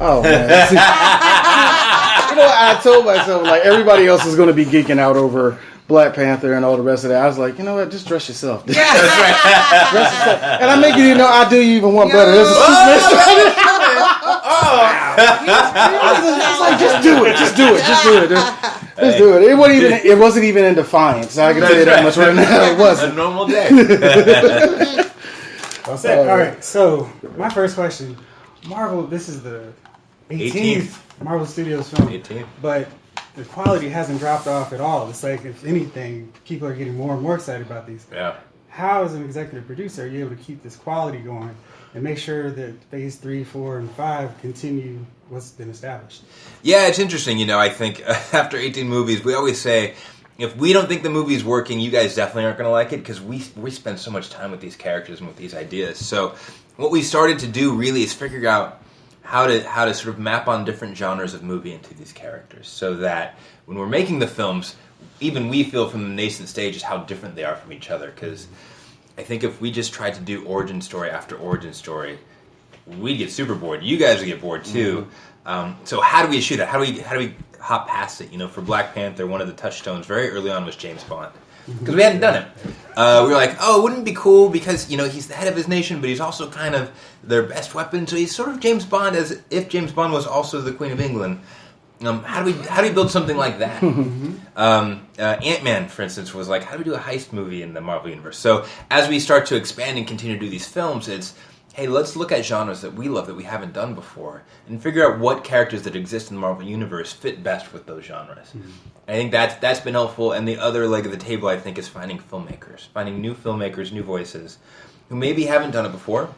Oh, man. See, you know, I told myself, like, everybody else is going to be geeking out over Black Panther and all the rest of that. I was like, you know what? Just dress yourself. Yeah. That's right. Dress yourself. And I'm making you know I do you even one better. There's a Superman. It's like, just do it. Just do it. Just do it. Just do it. It wasn't even in Defiance. I can tell you that much right now. It wasn't. A normal day. Well said. All right. So my first question: Marvel. This is the 18th Marvel Studios film. 18th. But the quality hasn't dropped off at all. It's like, if anything, people are getting more and more excited about these. Yeah. How, as an executive producer, are you able to keep this quality going and make sure that phase 3, 4, and 5 continue what's been established? Yeah, it's interesting. You know, I think after 18 movies, we always say, if we don't think the movie's working, you guys definitely aren't going to like it, because we spend so much time with these characters and with these ideas. So what we started to do really is figure out how to sort of map on different genres of movie into these characters, so that when we're making the films, even we feel from the nascent stages how different they are from each other. Because I think if we just tried to do origin story after origin story, we'd get super bored. You guys would get bored too. So how do we shoot that? How do we hop past it? You know, for Black Panther, one of the touchstones very early on was James Bond, because we hadn't done it. We were like, oh, wouldn't it be cool, because, you know, he's the head of his nation, but he's also kind of their best weapon, so he's sort of James Bond, as if James Bond was also the Queen of England. How do we build something like that? Ant-Man, for instance, was like, how do we do a heist movie in the Marvel Universe? So as we start to expand and continue to do these films, it's, hey, let's look at genres that we love that we haven't done before, and figure out what characters that exist in the Marvel Universe fit best with those genres. I think that's been helpful. And the other leg of the table, I think, is finding new filmmakers, new voices, who maybe haven't done it before,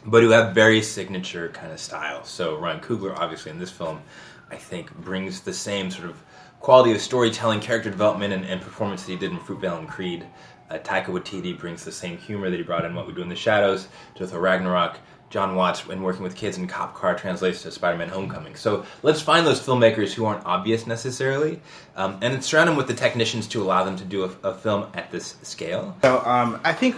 but who have very signature kind of style. So Ryan Coogler, obviously, in this film, I think brings the same sort of quality of storytelling, character development, and performance that he did in Fruitvale and Creed. Taika Waititi brings the same humor that he brought in What We Do in the Shadows to Thor Ragnarok. John Watts, when working with kids in Cop Car, translates to Spider-Man Homecoming. So let's find those filmmakers who aren't obvious necessarily, and surround them with the technicians to allow them to do a film at this scale. So I think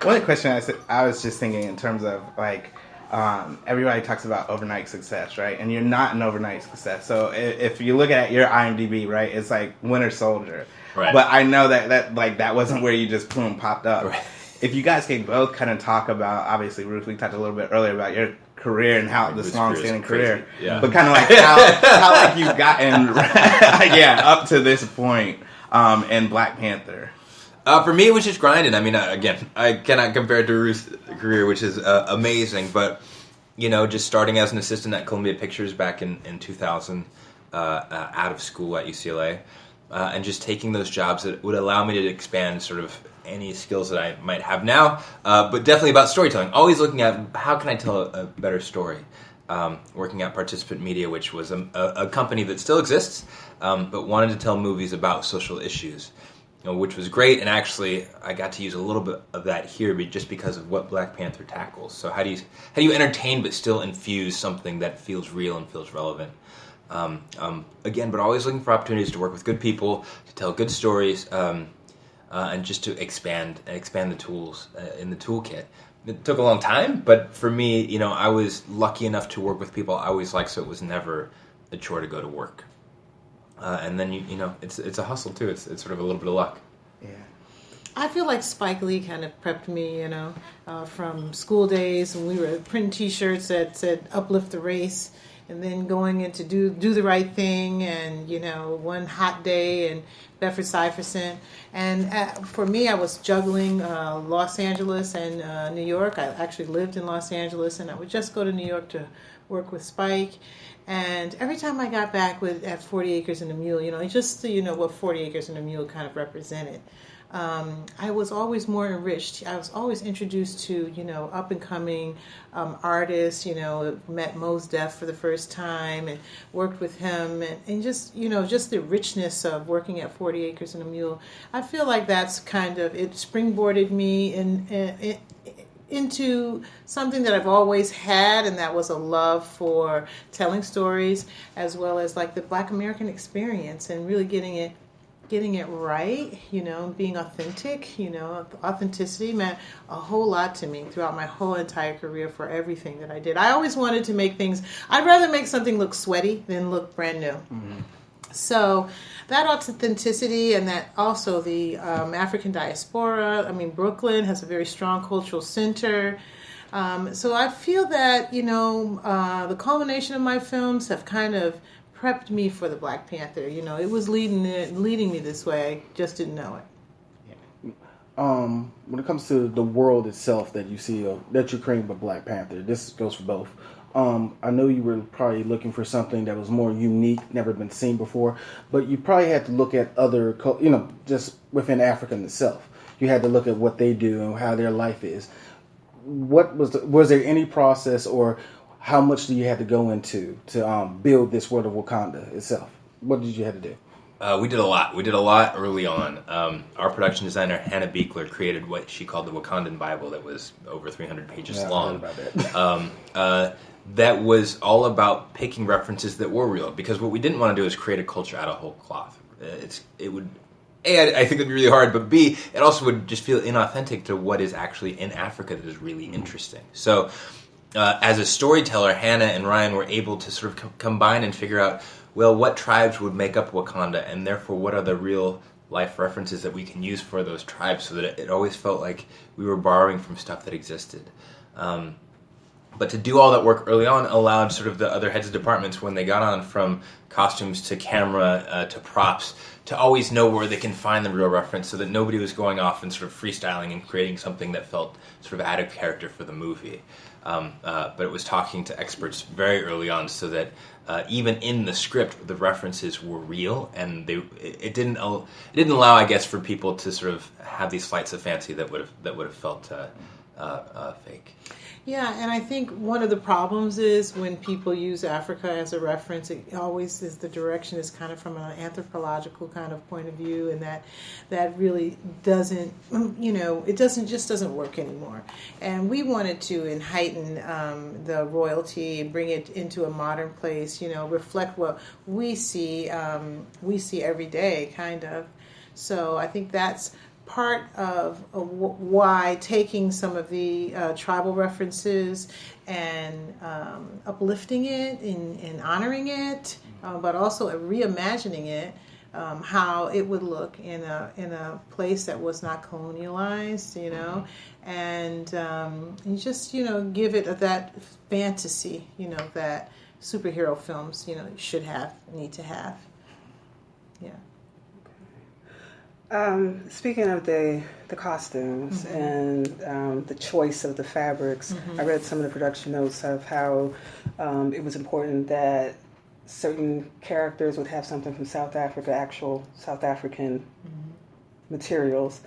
one of the questions I was just thinking in terms of, like, everybody talks about overnight success, right? And you're not an overnight success. So if you look at your IMDb, right, it's like Winter Soldier. Right. But I know that wasn't where you just boom popped up. Right. If you guys can both kind of talk about, obviously, Ruth, we talked a little bit earlier about your career and how this long-standing career, but kind of like how like you've gotten up to this point in Black Panther. For me, it was just grinding. I mean, again, I cannot compare it to Ruth's career, which is amazing. But, you know, just starting as an assistant at Columbia Pictures back in 2000, out of school at UCLA, and just taking those jobs that would allow me to expand sort of any skills that I might have now, but definitely about storytelling. Always looking at how can I tell a better story. Working at Participant Media, which was a company that still exists, but wanted to tell movies about social issues. You know, which was great, and actually I got to use a little bit of that here, just because of what Black Panther tackles. So how do you entertain but still infuse something that feels real and feels relevant? Again, but always looking for opportunities to work with good people, to tell good stories, and just to expand the tools in the toolkit. It took a long time, but for me, you know, I was lucky enough to work with people I always liked, so it was never a chore to go to work. And then you know, it's a hustle too. It's sort of a little bit of luck. Yeah. I feel like Spike Lee kind of prepped me, you know, from school days when we were printing T-shirts that said "Uplift the Race," and then going into do the right thing, and, you know, One Hot Day and Bedford-Stuyvesant. And for me, I was juggling Los Angeles and New York. I actually lived in Los Angeles, and I would just go to New York to work with Spike. And every time I got back at 40 Acres and a Mule, you know, just so you know what 40 Acres and a Mule kind of represented, I was always more enriched. I was always introduced to, you know, up-and-coming artists, you know, met Mos Def for the first time and worked with him. And just, you know, just the richness of working at 40 Acres and a Mule. I feel like that's kind of, it springboarded me into something that I've always had, and that was a love for telling stories, as well as like the Black American experience and really getting it getting it right, being authentic, authenticity meant a whole lot to me throughout my whole entire career for everything that I did. I always wanted to make things, I'd rather make something look sweaty than look brand new. Mm-hmm. So that authenticity and that also the African diaspora, Brooklyn has a very strong cultural center. So I feel that, the culmination of my films have kind of prepped me for the Black Panther. It was leading me this way. I just didn't know it. When it comes to the world itself that you see, that you're creating with Black Panther, this goes for both. I know you were probably looking for something that was more unique, never been seen before, but you probably had to look at other, just within Africa itself. You had to look at what they do and how their life is. What was there any process, or how much do you have to go into to build this world of Wakanda itself? What did you have to do? We did a lot. We did a lot early on. Our production designer, Hannah Beekler, created what she called the Wakandan Bible that was over 300 pages long. I heard about that. That was all about picking references that were real, because what we didn't want to do is create a culture out of whole cloth. It would... A, I think it'd be really hard, but B, it also would just feel inauthentic to what is actually in Africa that is really interesting. So, as a storyteller, Hannah and Ryan were able to sort of combine and figure out, well, what tribes would make up Wakanda, and therefore what are the real life references that we can use for those tribes, so that it always felt like we were borrowing from stuff that existed. But to do all that work early on allowed sort of the other heads of departments, when they got on, from costumes to camera to props, to always know where they can find the real reference, so that nobody was going off and sort of freestyling and creating something that felt sort of out of character for the movie. But it was talking to experts very early on, so that even in the script, the references were real, and it didn't allow, I guess, for people to sort of have these flights of fancy that would have felt fake. Yeah, and I think one of the problems is when people use Africa as a reference, it always is the direction is kind of from an anthropological kind of point of view, and that really doesn't, it doesn't work anymore. And we wanted to heighten the royalty and bring it into a modern place, reflect what we see every day, kind of. So I think that's part of why taking some of the tribal references and uplifting it and honoring it, but also reimagining it, how it would look in a place that was not colonialized, and you just give it that fantasy, that superhero films need to have. Yeah. Speaking of the costumes and the choice of the fabrics, I read some of the production notes of how it was important that certain characters would have something from South Africa, actual South African materials.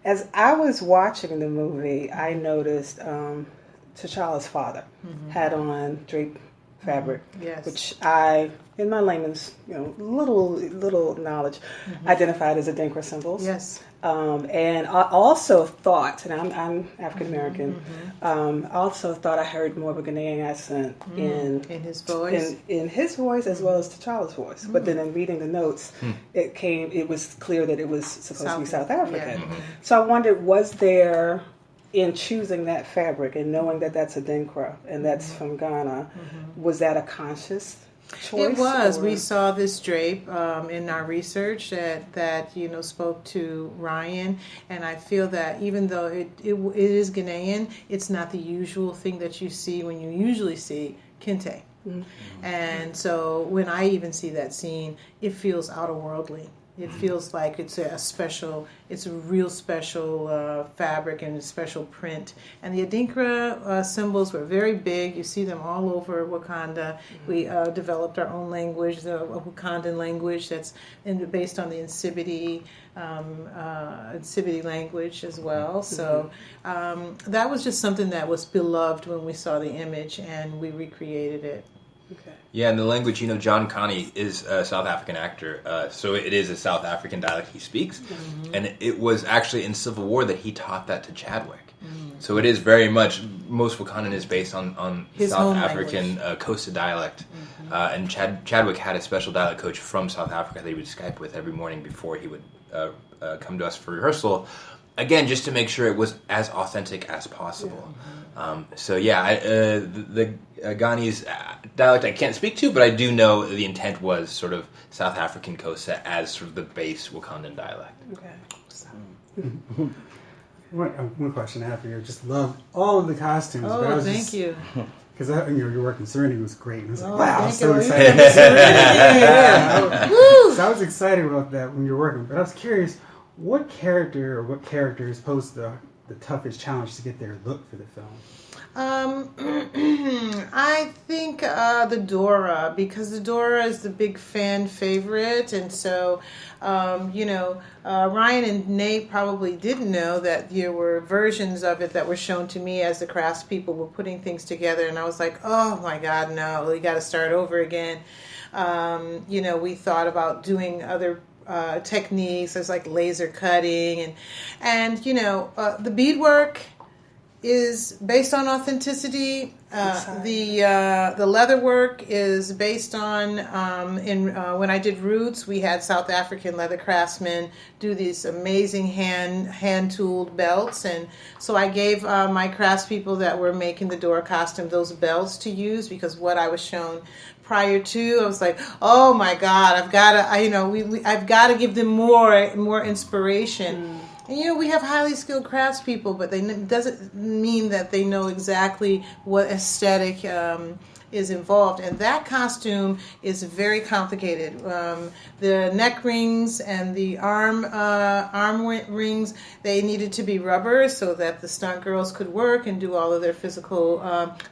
As I was watching the movie, I noticed T'Challa's father had on draped fabric, yes, which I, in my layman's little knowledge, identified as Adinkra symbols. Yes. And I also thought, and I'm African American, also thought I heard more of a Ghanaian accent in his voice, in his voice as well as T'Challa's voice. But then in reading the notes, it was clear that it was supposed to be South African. Yeah. So I wondered, was there, in choosing that fabric and knowing that that's Adinkra and that's from Ghana, was that a conscious choice? It was. Or? We saw this drape in our research that spoke to Ryan, and I feel that even though it is Ghanaian, it's not the usual thing that you see when you usually see kente. And so when I even see that scene, it feels outerworldly. It feels like it's a real special fabric and a special print. And the Adinkra symbols were very big. You see them all over Wakanda. We developed our own language, the Wakandan language that's based on the Nsibidi language as well. So that was just something that was beloved when we saw the image, and we recreated it. Okay. Yeah, and the language, John Connie is a South African actor, so it is a South African dialect he speaks, and it was actually in Civil War that he taught that to Chadwick. So it is very much, most Wakandan is based on His South home African Costa dialect. And Chadwick had a special dialect coach from South Africa that he would Skype with every morning before he would come to us for rehearsal. Again, just to make sure it was as authentic as possible. The Ghanese dialect I can't speak to, but I do know the intent was sort of South African Xhosa as sort of the base Wakandan dialect. Okay. One question I have for you. I just love all of the costumes. Oh, thank you. Because your work in Serenity was great. And I was like, Oh, wow, I'm thank so you. excited. Woo! So I was excited about that when you were working. But I was curious, what character or what characters posed the toughest challenge to get their look for the film? I think the Dora, because the Dora is the big fan favorite, and so Ryan and Nate probably didn't know that there were versions of it that were shown to me as the craftspeople were putting things together, and I was like, oh my God, no, we got to start over again. We thought about doing other techniques, as like laser cutting, and the beadwork is based on authenticity. The leather work is based on when I did Roots, we had South African leather craftsmen do these amazing hand tooled belts, and so I gave my craftspeople that were making the Dora costume those belts to use, because what I was shown prior to, I was like, oh my God, I've got to give them more inspiration. And we have highly skilled craftspeople, but it doesn't mean that they know exactly what aesthetic is involved. And that costume is very complicated. The neck rings and the arm rings, they needed to be rubber so that the stunt girls could work and do all of their physical,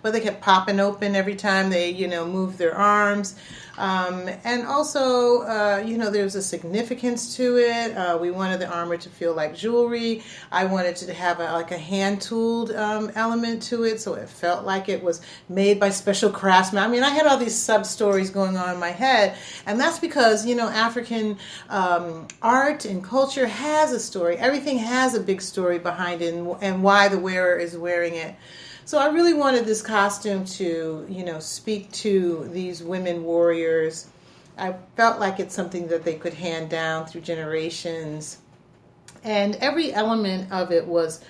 but they kept popping open every time they, moved their arms. And also, there's a significance to it. We wanted the armor to feel like jewelry. I wanted to have a hand-tooled element to it, so it felt like it was made by special craftsmen. I mean, I had all these sub-stories going on in my head, and that's because, African art and culture has a story. Everything has a big story behind it, and why the wearer is wearing it. So I really wanted this costume to, speak to these women warriors. I felt like it's something that they could hand down through generations. And every element of it was,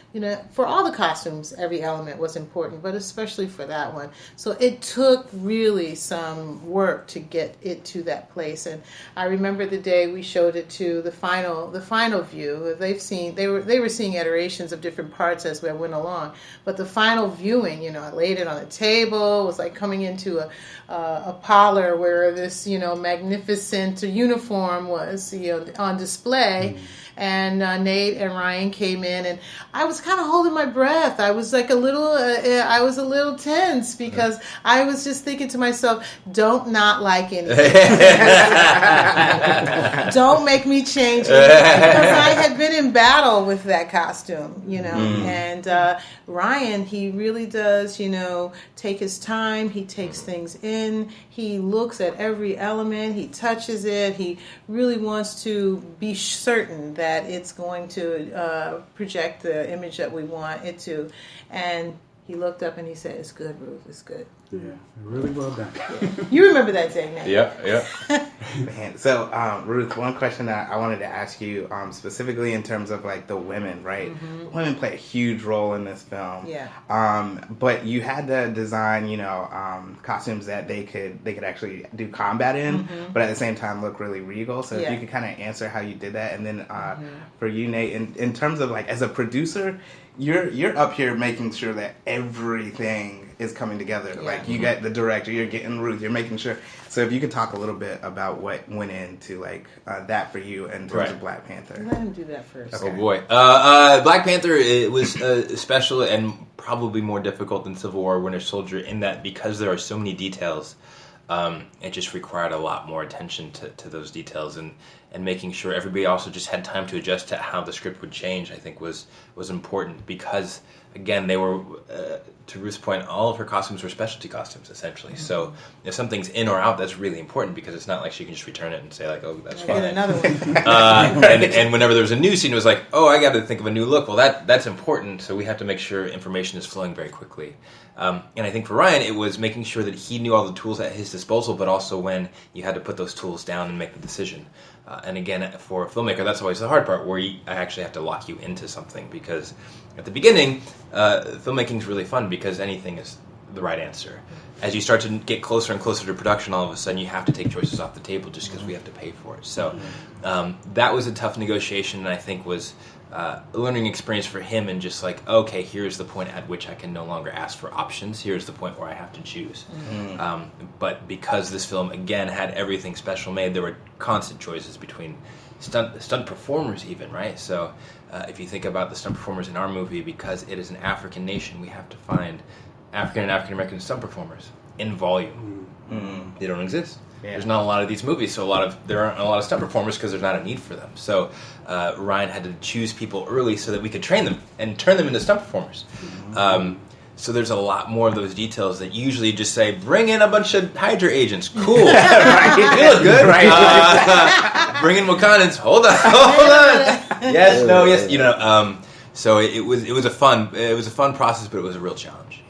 for all the costumes, every element was important, but especially for that one. So it took really some work to get it to that place. And I remember the day we showed it to the final view. They were seeing iterations of different parts as we went along. But the final viewing, I laid it on the table. It was like coming into a parlor where this, magnificent uniform was, on display. And Nate and Ryan came in, and I was kind of holding my breath. I was like a little tense, because I was just thinking to myself, don't not like anything. Don't make me change it. Because I had been in battle with that costume, and Ryan, he really does, take his time. He takes things in. He looks at every element. He touches it. He really wants to be certain that it's going to project the image that we want it to. And he looked up and he said, "It's good, Ruth. It's good." Yeah, really well done. Yeah. You remember that day, man. Yeah. Man, so Ruth, one question that I wanted to ask you, specifically in terms of like the women, right? Mm-hmm. Women play a huge role in this film. Yeah. But you had to design, costumes that they could actually do combat in, mm-hmm. but at the same time look really regal. So if you could kind of answer how you did that, and then for you, Nate, in terms of like as a producer, you're up here making sure that everything is coming together. Yeah. Like you got the director, you're getting Ruth, you're making sure. So if you could talk a little bit about what went into like that for you in terms of Black Panther. Let him do that first. Okay. Oh boy, Black Panther, it was special and probably more difficult than Civil War: Winter Soldier in that because there are so many details. It just required a lot more attention to those details, and and making sure everybody also just had time to adjust to how the script would change, I think was important because, again, they were, to Ruth's point, all of her costumes were specialty costumes, essentially. So if something's in or out, that's really important because it's not like she can just return it and say, like, oh, that's fine. Get another one. And whenever there was a new scene, it was like, oh, I got to think of a new look. Well, that's important, so we have to make sure information is flowing very quickly. And I think for Ryan, it was making sure that he knew all the tools at his disposal, but also when you had to put those tools down and make the decision. And again, for a filmmaker, that's always the hard part, where I actually have to lock you into something. Because at the beginning, filmmaking is really fun because anything is the right answer. As you start to get closer and closer to production, all of a sudden you have to take choices off the table just because we have to pay for it. So that was a tough negotiation, and I think was a learning experience for him, and just like, okay, here's the point at which I can no longer ask for options. Here's the point where I have to choose. But because this film, again, had everything special made, there were constant choices between stunt performers even, right? So if you think about the stunt performers in our movie, because it is an African nation, we have to find African and African-American stunt performers in volume. They don't exist. Yeah. There's not a lot of these movies, so there aren't a lot of stunt performers because there's not a need for them. So Ryan had to choose people early so that we could train them and turn them into stunt performers. So there's a lot more of those details that usually just say, bring in a bunch of Hydra agents. Cool. Right? You look good. Right? Bring in Wakandans. Hold on. Yes, no, yes. So it was a fun process, but it was a real challenge.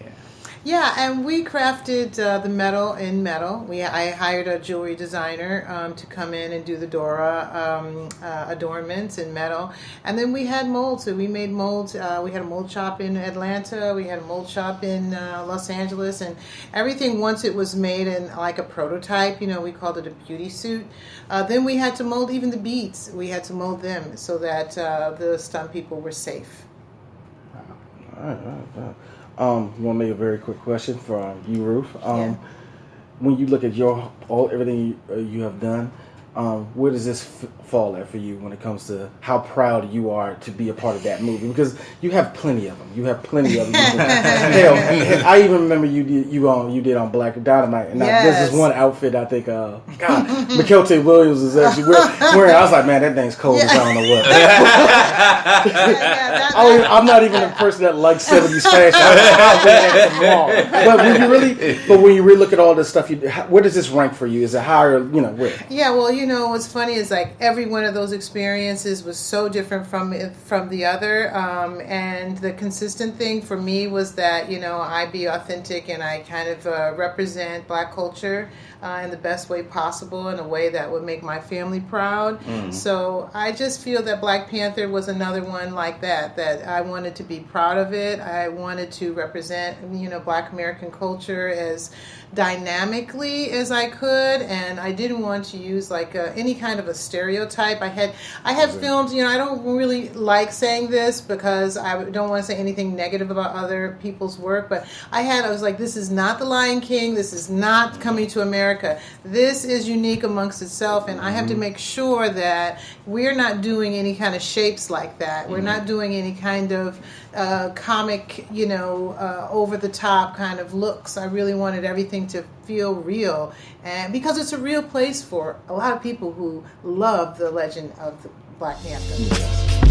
Yeah, and we crafted the metal in metal. I hired a jewelry designer to come in and do the Dora adornments in metal. And then we had molds. So we made molds. We had a mold shop in Atlanta. We had a mold shop in Los Angeles. And everything, once it was made in like a prototype, we called it a beauty suit. Then we had to mold even the beads. We had to mold them so that the stunt people were safe. All right. Want to make a very quick question for you, Ruth. When you look at everything you have done, where does this fall at for you when it comes to how proud you are to be a part of that movie? Because you have plenty of them. Hell, I even remember you did on Black Dynamite, and this is one outfit I think McKelty Williams is actually wearing. I was like, man, that thing's cold as I don't know what. I'm not even a person that likes 70s fashion. But when you really look at all this stuff, where does this rank for you? Is it higher? Where? Yeah, well, what's funny is like every one of those experiences was so different from the other, and the consistent thing for me was that I be authentic and I kind of represent Black culture in the best way possible, in a way that would make my family proud. So I just feel that Black Panther was another one like that I wanted to be proud of it. I wanted to represent Black American culture as dynamically as I could, and I didn't want to use like any kind of a stereotype. I had films, I don't really like saying this because I don't want to say anything negative about other people's work, but I was like, this is not The Lion King, this is not Coming to America, this is unique amongst itself, and I have to make sure that we're not doing any kind of shapes like that. We're not doing any kind of comic, over the top kind of looks. I really wanted everything to feel real, and because it's a real place for a lot of people who love the legend of the Black Panther.